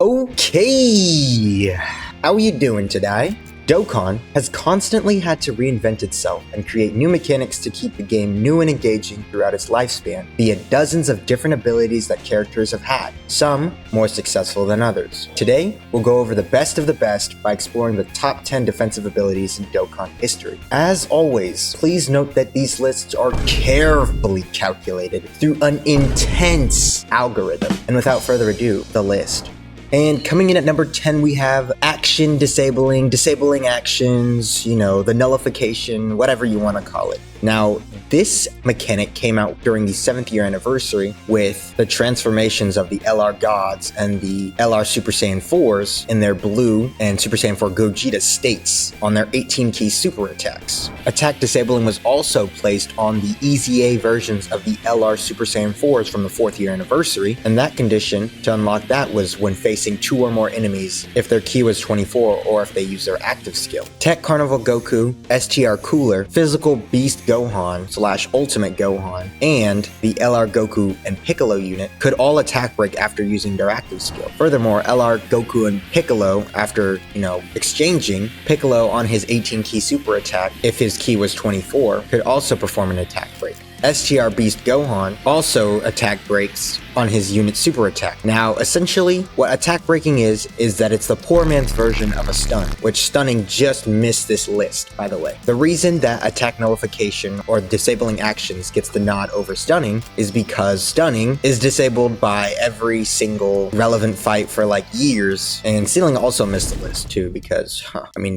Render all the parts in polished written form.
Okay, how are you doing today? Dokkan has constantly had to reinvent itself and create new mechanics to keep the game new and engaging throughout its lifespan, via dozens of different abilities that characters have had, some more successful than others. Today, we'll go over the best of the best by exploring the top 10 defensive abilities in Dokkan history. As always, please note that these lists are carefully calculated through an intense algorithm. And without further ado, the list. And coming in at number 10, we have action disabling actions, the nullification, whatever you want to call it. Now, this mechanic came out during the 7th year anniversary with the transformations of the LR Gods and the LR Super Saiyan 4s in their blue and Super Saiyan 4 Gogeta states on their 18-key super attacks. Attack disabling was also placed on the EZA versions of the LR Super Saiyan 4s from the 4th year anniversary, and that condition to unlock that was when facing 2 or more enemies if their key was 24 or if they use their active skill. Tech Carnival Goku, STR Cooler, Physical Beast Gohan / Ultimate Gohan, and the LR Goku and Piccolo unit could all attack break after using their active skill. Furthermore, LR Goku and Piccolo, after, exchanging, Piccolo on his 18-key super attack, if his key was 24, could also perform an attack break. STR Beast Gohan also attack breaks on his unit super attack. Now, essentially, what attack breaking is that it's the poor man's version of a stun, which stunning just missed this list, by the way. The reason that attack nullification or disabling actions gets the nod over stunning is because stunning is disabled by every single relevant fight for years, and Sealing also missed the list too because,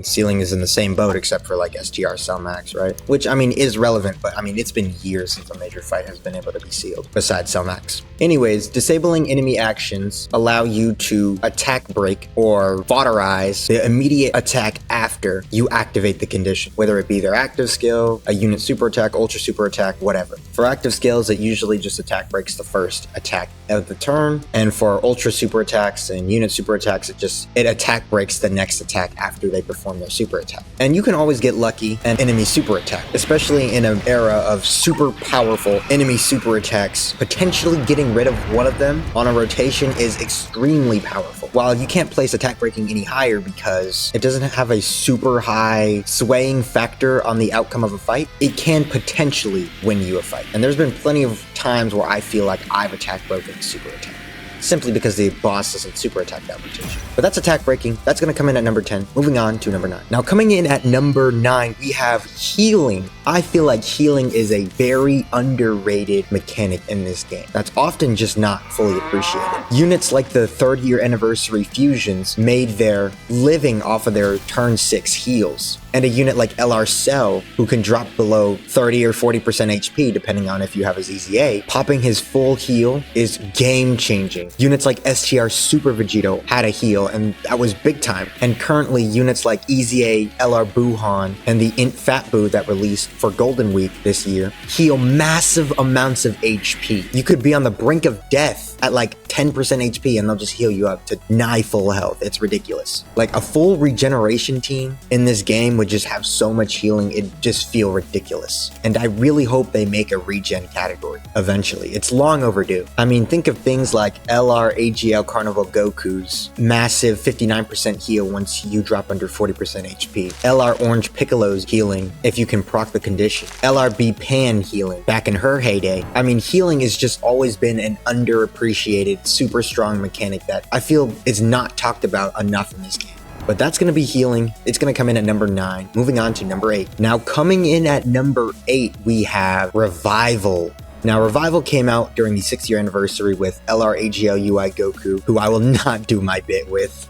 Sealing is in the same boat except for STR Cell Max, right? Which, is relevant, but it's been years since a major fight has been able to be sealed, besides Cell Max. Anyways, disabling enemy actions allow you to attack break or foderize the immediate attack after you activate the condition, whether it be their active skill, a unit super attack, ultra super attack, whatever. For active skills, it usually just attack breaks the first attack of the turn, and for ultra super attacks and unit super attacks, it attack breaks the next attack after they perform their super attack. And you can always get lucky and enemy super attack, especially in an era of super powerful enemy super attacks. Potentially getting rid of one of them on a rotation is extremely powerful. While you can't place attack breaking any higher because it doesn't have a super high swaying factor on the outcome of a fight, it can potentially win you a fight. And there's been plenty of times where I feel like I've attack broken super attack, simply because the boss doesn't super attack that rotation. But that's attack breaking. That's going to come in at number 10. Moving on to number 9. Now, coming in at number 9, we have healing. I feel like healing is a very underrated mechanic in this game that's often just not fully appreciated. Units like the 3rd year anniversary fusions made their living off of their turn 6 heals. And a unit like LR Cell, who can drop below 30 or 40% HP depending on if you have his EZA, popping his full heal is game-changing. Units like STR Super Vegito had a heal, and that was big time. And currently, units like EZA, LR Buhan, and the Int Fat Boo that released for Golden Week this year heal massive amounts of HP. You could be on the brink of death at 10% HP and they'll just heal you up to nigh full health. It's ridiculous. A full regeneration team in this game would just have so much healing, it'd just feel ridiculous. And I really hope they make a regen category eventually. It's long overdue. Think of things like LR AGL Carnival Goku's massive 59% heal once you drop under 40% HP. LR Orange Piccolo's healing if you can proc the condition. LRB Pan healing back in her heyday. Healing has just always been an underappreciated, super strong mechanic that I feel is not talked about enough in this game. But that's going to be healing. It's going to come in at number 9. Moving on to number 8. Now, coming in at number 8, we have Revival. Now, Revival came out during the 6th year anniversary with LR AGL UI Goku, who I will not do my bit with,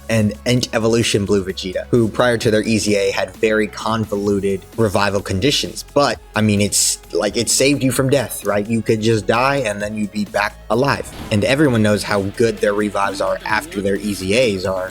and Ent Evolution Blue Vegeta, who prior to their EZA had very convoluted revival conditions. But, it saved you from death, right? You could just die and then you'd be back alive. And everyone knows how good their revives are after their EZAs are.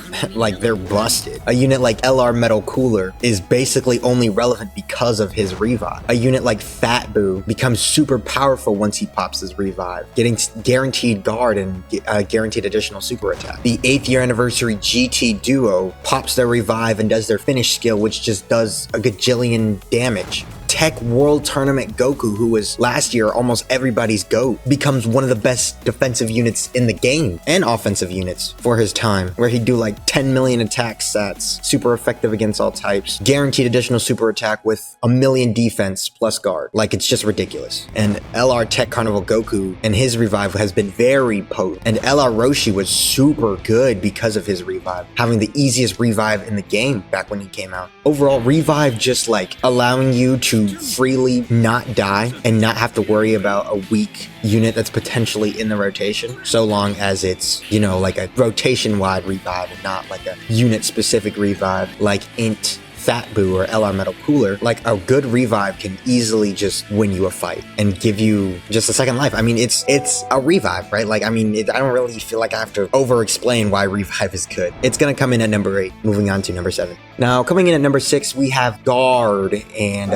They're busted. A unit like LR Metal Cooler is basically only relevant because of his revive. A unit like Fat Boo becomes super powerful once he pops his revive, getting guaranteed guard and guaranteed additional super attack. The 8th year anniversary GT Duo pops their revive and does their finish skill, which just does a gajillion damage. Tech World Tournament Goku, who was last year almost everybody's GOAT, becomes one of the best defensive units in the game and offensive units for his time, where he'd do like 10 million attack stats, super effective against all types, guaranteed additional super attack with a million defense plus guard. Like, it's just ridiculous. And LR Tech Carnival Goku and his revive has been very potent. And LR Roshi was super good because of his revive, having the easiest revive in the game back when he came out. Overall, revive just like allowing you to freely not die and not have to worry about a weak unit that's potentially in the rotation, so long as it's, you know, like a rotation wide revive and not like a unit specific revive like Int Fat Boo or LR Metal Cooler. Like, a good revive can easily just win you a fight and give you just a second life. I mean, it's a revive, right? Like, I mean, I don't really feel like I have to over explain why revive is good. It's gonna come in at number 8, moving on to number 7. Now, coming in at number 6, we have Guard, and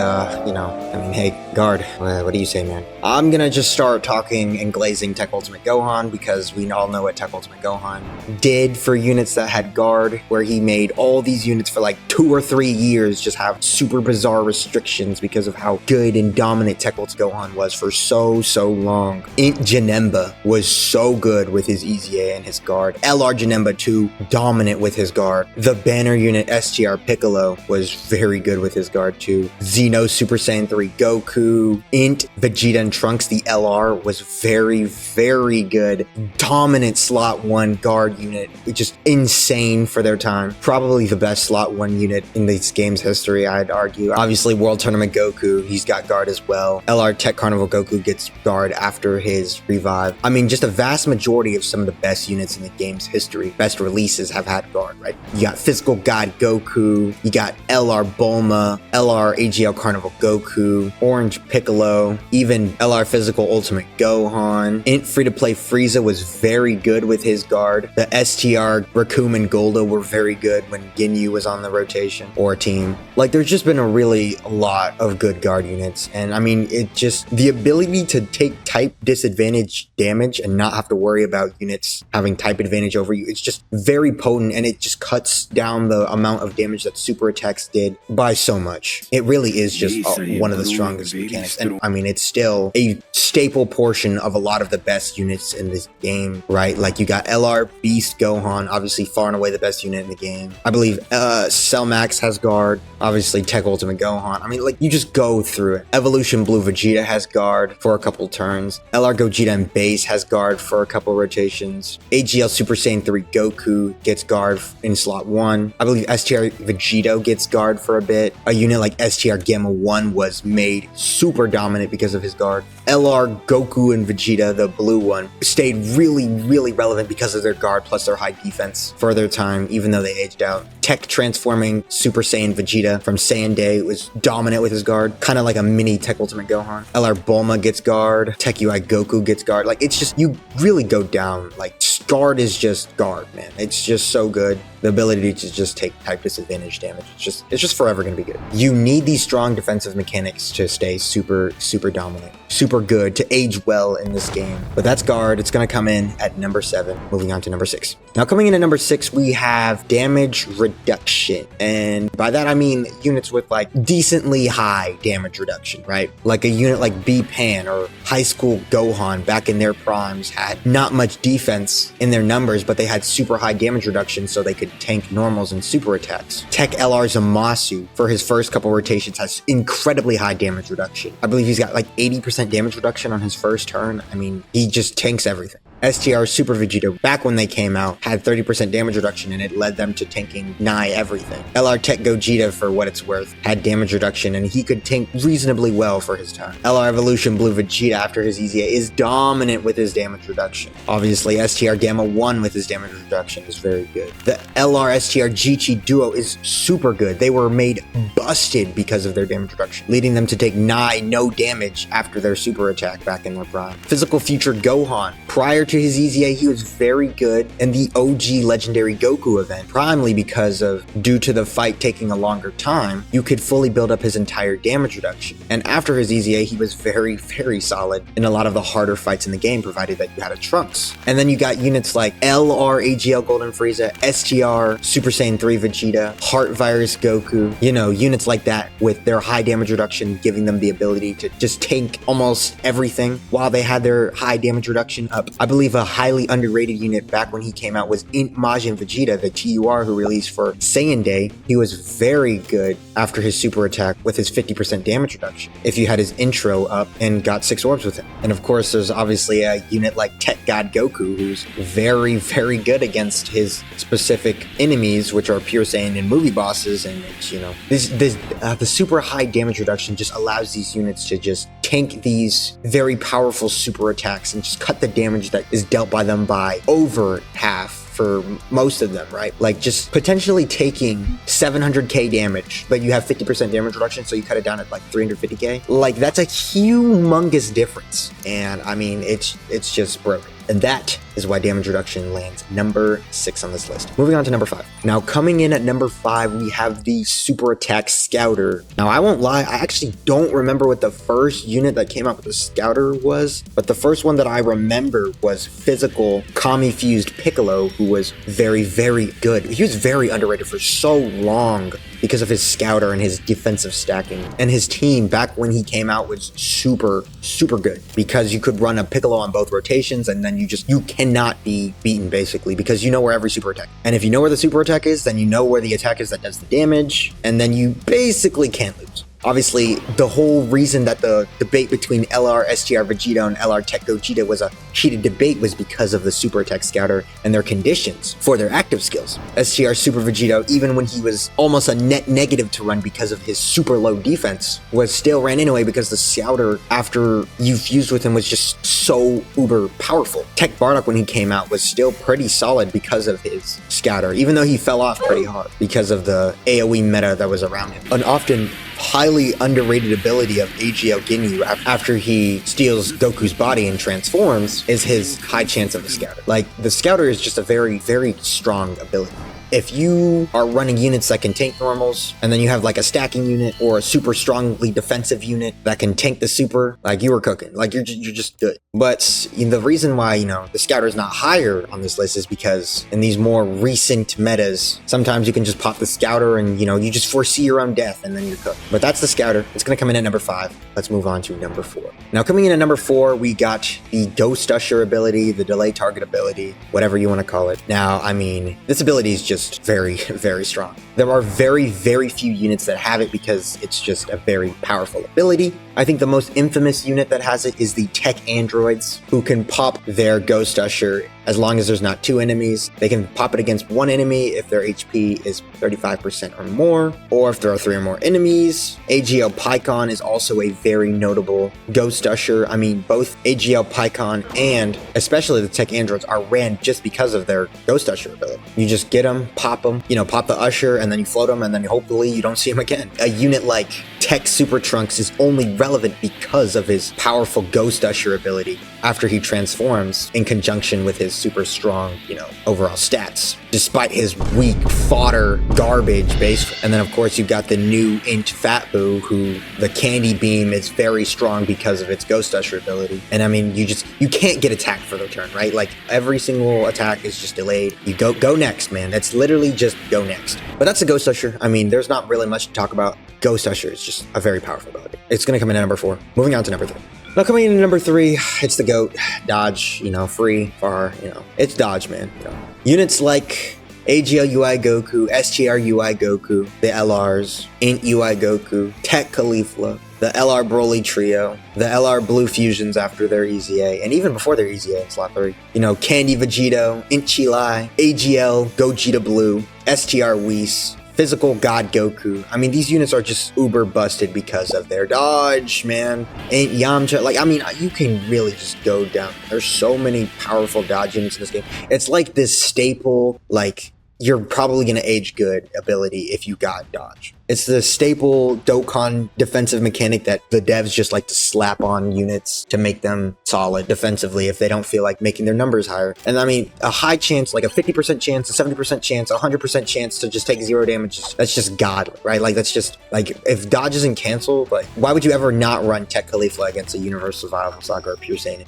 you know, I mean, hey, Guard, what do you say, man? I'm gonna just start talking and glazing Tech Ultimate Gohan, because we all know what Tech Ultimate Gohan did for units that had Guard, where he made all these units for like 2 or 3 years just have super bizarre restrictions because of how good and dominant Tech Ultimate Gohan was for so long. Int Janemba was so good with his EZA and his Guard. LR Janemba 2, dominant with his Guard. The banner unit STR Piccolo was very good with his Guard too. Xeno Super Saiyan 3 Goku. Int Vegeta and Trunks, the LR, was very good. Dominant slot 1 Guard unit, just insane for their time. Probably the best slot 1 unit in this game's history, I'd argue. Obviously, World Tournament Goku, he's got Guard as well. LR Tech Carnival Goku gets Guard after his revive. I mean, just a vast majority of some of the best units in the game's history, best releases, have had Guard, right? You got Physical God Goku, you got LR Bulma, LR AGL Carnival Goku, Orange Piccolo, even LR Physical Ultimate Gohan. Int Free-to-Play Frieza was very good with his Guard. The STR Raccoon and Golda were very good when Ginyu was on the rotation or team. Like, there's just been a lot of good Guard units, and I mean, it just, the ability to take type disadvantage damage and not have to worry about units having type advantage over you, it's just very potent, and it just cuts down the amount of damage that super attacks did by so much. It really is just one of the strongest mechanics, and I mean, it's still a staple portion of a lot of the best units in this game, right? Like, you got LR Beast Gohan, obviously far and away the best unit in the game. I believe Cell Max has Guard. Obviously, Tech Ultimate Gohan. I mean, like, you just go through it. Evolution Blue Vegeta has Guard for a couple turns. LR Gogeta and Base has Guard for a couple rotations. AGL Super Saiyan 3 Goku gets Guard in slot 1. I believe STR Vegito gets Guard for a bit. A unit like STR Gamma 1 was made super dominant because of his Guard. LR Goku and Vegeta, the blue one, stayed really relevant because of their Guard plus their high defense for their time, even though they aged out. Tech transforming Super Saiyan Vegeta from Saiyan Day was dominant with his Guard, kind of like a mini Tech Ultimate Gohan. LR Bulma gets Guard. Tech UI Goku gets Guard. Like, it's just, you really go down. Like, Guard is just Guard, man. It's just so good. The ability to just take type disadvantage damage. It's just forever going to be good. You need these strong defensive mechanics to stay super dominant. Super good to age well in this game. But that's Guard. It's going to come in at number 7. Moving on to number 6. Now, coming in at number 6, we have damage reduction. And by that, I mean units with like decently high damage reduction, right? Like a unit like B-Pan or High School Gohan back in their primes had not much defense in their numbers, but they had super high damage reduction so they could tank normals and super attacks. Tech LR Zamasu, for his first couple rotations, has incredibly high damage reduction. I believe he's got like 80% damage reduction on his first turn. I mean, he just tanks everything. STR Super Vegeta, back when they came out, had 30% damage reduction, and it led them to tanking nigh everything. LR Tech Gogeta, for what it's worth, had damage reduction, and he could tank reasonably well for his time. LR Evolution Blue Vegeta, after his EZA, is dominant with his damage reduction. Obviously, STR Gamma 1 with his damage reduction is very good. The LR STR Jichi Duo is super good. They were made busted because of their damage reduction, leading them to take nigh no damage after their super attack back in their prime. Physical Future Gohan, prior to his EZA, he was very good in the OG Legendary Goku event, primarily because of, due to the fight taking a longer time, you could fully build up his entire damage reduction. And after his EZA, he was very, very solid in a lot of the harder fights in the game, provided that you had a Trunks. And then you got units like LR AGL Golden Frieza, STR Super Saiyan 3 Vegeta, Heart Virus Goku, you know, units like that with their high damage reduction, giving them the ability to just tank almost everything while they had their high damage reduction up. I believe a highly underrated unit back when he came out was Majin Vegeta, the TUR who released for Saiyan Day. He was very good after his super attack with his 50% damage reduction if you had his intro up and got 6 orbs with him. And of course, there's obviously a unit like Tech God Goku who's very, very good against his specific enemies, which are Pure Saiyan and movie bosses. And it's, you know, the super high damage reduction just allows these units to just tank these very powerful super attacks and just cut the damage that is dealt by them by over half for most of them, right? Like just potentially taking 700k damage, but you have 50% damage reduction, so you cut it down at like 350k. Like that's a humongous difference. And I mean, it's just broken. And that is why damage reduction lands number 6 on this list. Moving on to number 5. Now coming in at number 5, we have the super attack Scouter. Now I won't lie, I actually don't remember what the first unit that came out with the Scouter was, but the first one that I remember was physical Kami fused Piccolo, who was very, very good. He was very underrated for so long because of his Scouter and his defensive stacking. And his team back when he came out was super, super good because you could run a Piccolo on both rotations, and then you cannot be beaten basically because you know where every super attack. And if you know where the super attack is, then you know where the attack is that does the damage, and then you basically can't lose. Obviously, the whole reason that the debate between LR STR Vegeta and LR Tech Gogeta was a heated debate was because of the Super Attack Scouter and their conditions for their active skills. STR Super Vegeta, even when he was almost a net negative to run because of his super low defense, was still ran anyway because the Scouter, after you fused with him, was just so uber powerful. Tech Bardock, when he came out, was still pretty solid because of his Scouter, even though he fell off pretty hard because of the AoE meta that was around him. An often highly underrated ability of AGL Ginyu after he steals Goku's body and transforms is his high chance of the Scouter. Like, the Scouter is just a very, very strong ability. If you are running units that can tank normals, and then you have like a stacking unit or a super strongly defensive unit that can tank the super, like you were cooking, like you're just good. But the reason why, the Scouter is not higher on this list is because in these more recent metas, sometimes you can just pop the Scouter and, you just foresee your own death and then you're cooked. But that's the Scouter. It's going to come in at number 5. Let's move on to number 4. Now coming in at number 4, we got the Ghost Usher ability, the Delay Target ability, whatever you want to call it. Now, I mean, this ability is just very, very strong. There are very, very few units that have it because it's just a very powerful ability. I think the most infamous unit that has it is the Tech Androids, who can pop their Ghost Usher as long as there's not 2 enemies. They can pop it against 1 enemy if their HP is 35% or more, or if there are 3 or more enemies. AGL Pycon is also a very notable Ghost Usher. I mean, both AGL Pycon and especially the Tech Androids are ran just because of their Ghost Usher ability. You just get them, pop them, pop the Usher, and then you float them, and then hopefully you don't see him again. A unit like Tech Super Trunks is only relevant because of his powerful Ghost Usher ability after he transforms in conjunction with his super strong, overall stats, despite his weak fodder garbage base. And then of course you've got the new Int Fat Boo, who the Candy Beam is very strong because of its Ghost Usher ability. And I mean, you can't get attacked for the turn, right? Like every single attack is just delayed. You go next, man. That's literally just go next. But that's a Ghost Usher. I mean, there's not really much to talk about. Ghost Usher is just a very powerful ability. It's going to come in at number 4. Moving on to number 3. Now coming in at number 3, it's the GOAT. Dodge, free, far, it's Dodge, man. Units like AGL UI Goku, STR UI Goku, the LRs, Int UI Goku, Tech Caulifla, the LR Broly Trio, the LR Blue Fusions after their EZA, and even before their EZA in slot 3. Candy Vegito, Int Chilai, AGL Gogeta Blue, STR Whis, Physical God Goku. I mean, these units are just uber busted because of their dodge, man. Ain't Yamcha, you can really just go down. There's so many powerful dodge units in this game. It's like this staple, you're probably going to age good ability if you got dodge. It's the staple Dokkan defensive mechanic that the devs just like to slap on units to make them solid defensively if they don't feel like making their numbers higher. And I mean, a high chance, like a 50% chance, a 70% chance, a 100% chance to just take 0 damage, that's just godly, right? Like, that's just, like, if dodge isn't canceled, like, why would you ever not run Tech Khalifa against a Universal Violence Saga or Pure Saiyan?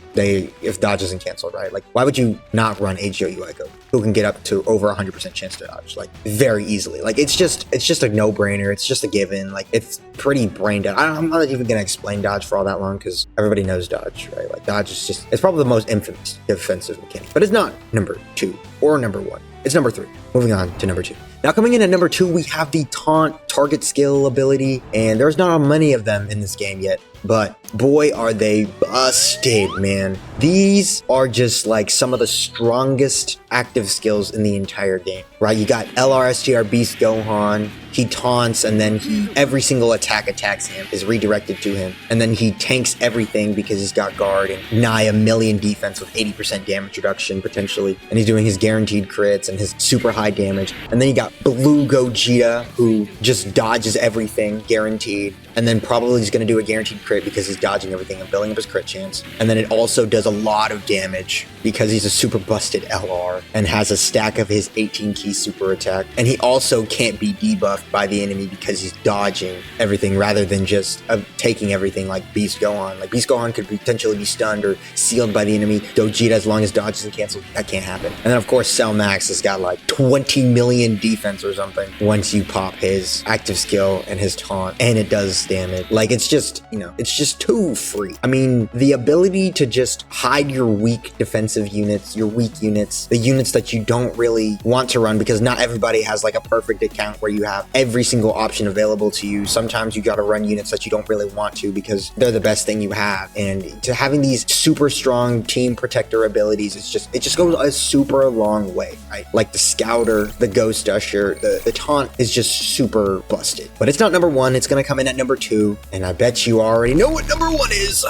If dodge isn't canceled, right? Like, why would you not run AGO Uego, who can get up to over 100% chance to dodge, like, very easily? Like, it's just a no-brainer. It's just a given. Like, it's pretty brain dead. I'm not even gonna explain dodge for all that long because everybody knows dodge, right? Like, dodge is just, it's probably the most infamous defensive mechanic, but it's not number 2 or number 1. It's number 3. Moving on to number 2. Now, coming in at number 2, we have the taunt target skill ability, and there's not many of them in this game yet, but boy, are they busted, man. These are just like some of the strongest active skills in the entire game, right? You got LRSTR Beast Gohan. He taunts, and then every single attack attacks him, is redirected to him. And then he tanks everything because he's got guard and nigh 1,000,000 defense with 80% damage reduction potentially. And he's doing his guaranteed crits and his super high damage. And then you got Blue Gogeta, who just dodges everything guaranteed. And then probably he's going to do a guaranteed crit because he's dodging everything and building up his crit chance. And then it also does a lot of damage because he's a super busted LR and has a stack of his 18 key super attack. And he also can't be debuffed by the enemy because he's dodging everything rather than just taking everything like Beast Gohan. Like, Beast Gohan could potentially be stunned or sealed by the enemy. Gogeta, as long as dodge isn't canceled, that can't happen. And then, of course, Cell Max has got like 20 million defense or something once you pop his active skill and his taunt, and it does damage. Like, it's just, you know, it's just too free. I mean, the ability to just hide your weak defensive units, your weak units, the units that you don't really want to run, because not everybody has like a perfect account where you have every single option available to you. Sometimes you got to run units that you don't really want to because they're the best thing you have. And to having these super strong team protector abilities, it just goes a super long way, right? Like the Scouter, the Ghost Usher, the taunt is just super busted. But it's not number 1. It's going to come in at number 2. And I bet you already know what number 1 is.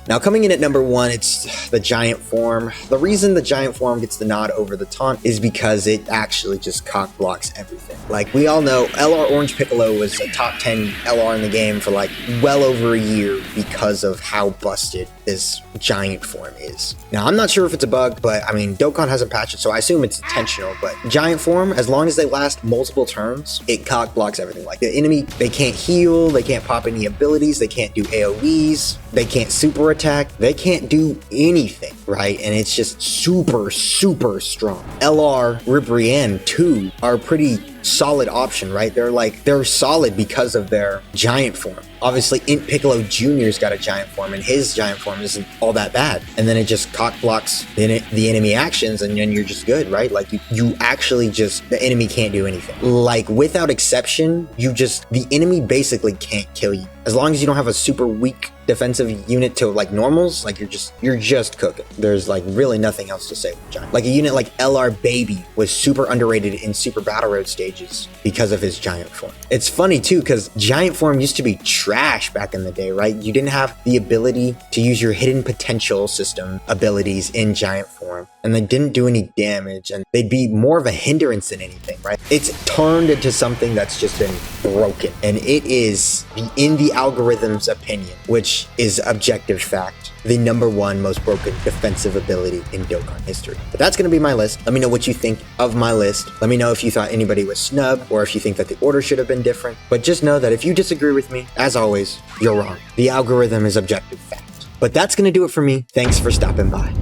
Now, coming in at number 1, it's the Giant Form. The reason the Giant Form gets the nod over the taunt is because it actually just cock blocks everything. Like, we all know, LR Orange Piccolo was a top 10 LR in the game for like well over a year because of how busted this Giant Form is. Now, I'm not sure if it's a bug, but I mean, Dokkan hasn't patched it, so I assume it's intentional. But Giant Form, as long as they last multiple turns, it cock blocks everything. Like, the enemy, they can't heal, they can't pop any abilities, they can't do AoEs, they can't super attack, they can't do anything, right? And it's just super, super strong. LR, Ribrianne, too, are a pretty solid option, right? They're solid because of their Giant Form. Obviously, Int Piccolo Jr.'s got a Giant Form, and his Giant Form isn't all that bad. And then it just cock blocks the enemy actions, and then you're just good, right? Like, you actually just, the enemy can't do anything. Like, without exception, the enemy basically can't kill you. As long as you don't have a super weak defensive unit to like normals, like you're just cooking. There's like really nothing else to say with Giant. Like a unit like LR Baby was super underrated in Super Battle Road stages because of his Giant Form. It's funny too, because Giant Form used to be trash back in the day, right? You didn't have the ability to use your hidden potential system abilities in Giant Form, and they didn't do any damage, and they'd be more of a hindrance than anything, right? It's turned into something that's just been broken, and it is, in the algorithm's opinion, which is objective fact, the number 1 most broken defensive ability in Dokkan history. But that's going to be my list. Let me know what you think of my list. Let me know if you thought anybody was snubbed, or if you think that the order should have been different. But just know that if you disagree with me, as always, you're wrong. The algorithm is objective fact. But that's going to do it for me. Thanks for stopping by.